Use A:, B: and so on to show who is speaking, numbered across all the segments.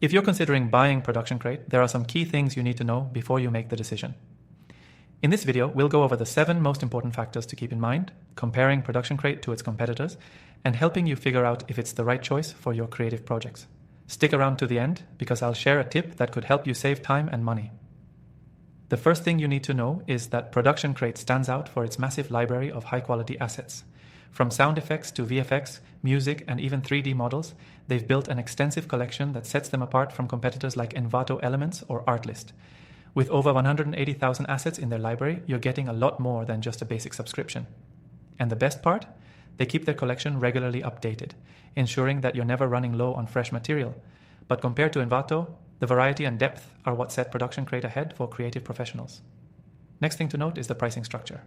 A: If you're considering buying ProductionCrate, there are some key things you need to know before you make the decision. In this video, we'll go over the 7 most important factors to keep in mind, comparing ProductionCrate to its competitors, and helping you figure out if it's the right choice for your creative projects. Stick around to the end because I'll share a tip that could help you save time and money. The first thing you need to know is that ProductionCrate stands out for its massive library of high-quality assets. From sound effects to VFX, music, and even 3D models, they've built an extensive collection that sets them apart from competitors like Envato Elements or Artlist. With over 180,000 assets in their library, you're getting a lot more than just a basic subscription. And the best part? They keep their collection regularly updated, ensuring that you're never running low on fresh material. But compared to Envato, the variety and depth are what set ProductionCrate ahead for creative professionals. Next thing to note is the pricing structure.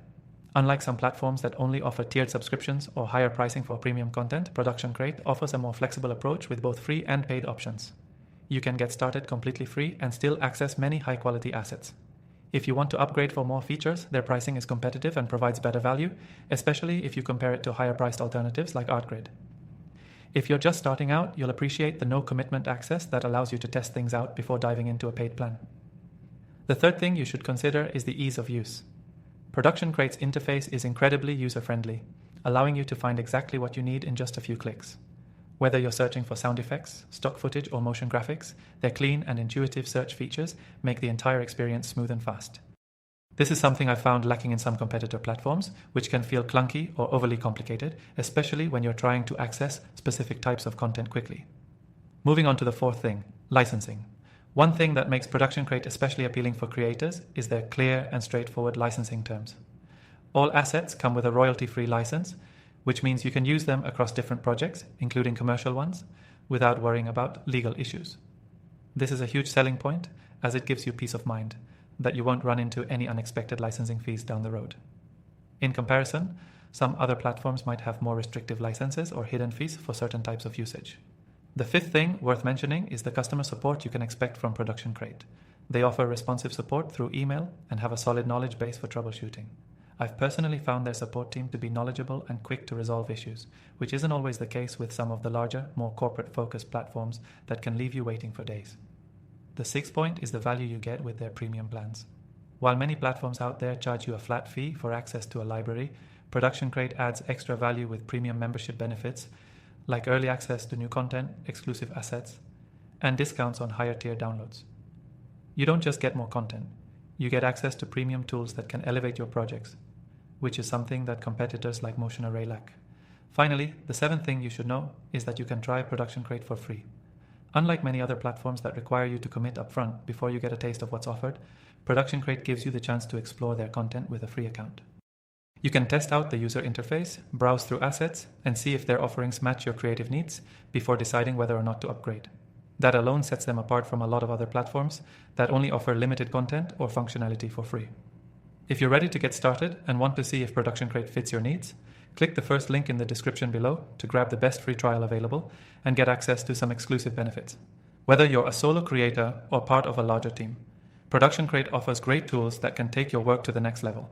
A: Unlike some platforms that only offer tiered subscriptions or higher pricing for premium content, ProductionCrate offers a more flexible approach with both free and paid options. You can get started completely free and still access many high-quality assets. If you want to upgrade for more features, their pricing is competitive and provides better value, especially if you compare it to higher-priced alternatives like ArtGrid. If you're just starting out, you'll appreciate the no-commitment access that allows you to test things out before diving into a paid plan. The third thing you should consider is the ease of use. ProductionCrate's interface is incredibly user-friendly, allowing you to find exactly what you need in just a few clicks. Whether you're searching for sound effects, stock footage, or motion graphics, their clean and intuitive search features make the entire experience smooth and fast. This is something I've found lacking in some competitor platforms, which can feel clunky or overly complicated, especially when you're trying to access specific types of content quickly. Moving on to the fourth thing, licensing. One thing that makes ProductionCrate especially appealing for creators is their clear and straightforward licensing terms. All assets come with a royalty-free license, which means you can use them across different projects, including commercial ones, without worrying about legal issues. This is a huge selling point, as it gives you peace of mind that you won't run into any unexpected licensing fees down the road. In comparison, some other platforms might have more restrictive licenses or hidden fees for certain types of usage. The fifth thing worth mentioning is the customer support you can expect from ProductionCrate. They offer responsive support through email and have a solid knowledge base for troubleshooting. I've personally found their support team to be knowledgeable and quick to resolve issues, which isn't always the case with some of the larger, more corporate-focused platforms that can leave you waiting for days. The sixth point is the value you get with their premium plans. While many platforms out there charge you a flat fee for access to a library, ProductionCrate adds extra value with premium membership benefits like early access to new content, exclusive assets, and discounts on higher tier downloads. You don't just get more content, you get access to premium tools that can elevate your projects, which is something that competitors like Motion Array lack. Finally, the seventh thing you should know is that you can try ProductionCrate for free. Unlike many other platforms that require you to commit upfront before you get a taste of what's offered, ProductionCrate gives you the chance to explore their content with a free account. You can test out the user interface, browse through assets, and see if their offerings match your creative needs before deciding whether or not to upgrade. That alone sets them apart from a lot of other platforms that only offer limited content or functionality for free. If you're ready to get started and want to see if ProductionCrate fits your needs, click the first link in the description below to grab the best free trial available and get access to some exclusive benefits. Whether you're a solo creator or part of a larger team, ProductionCrate offers great tools that can take your work to the next level.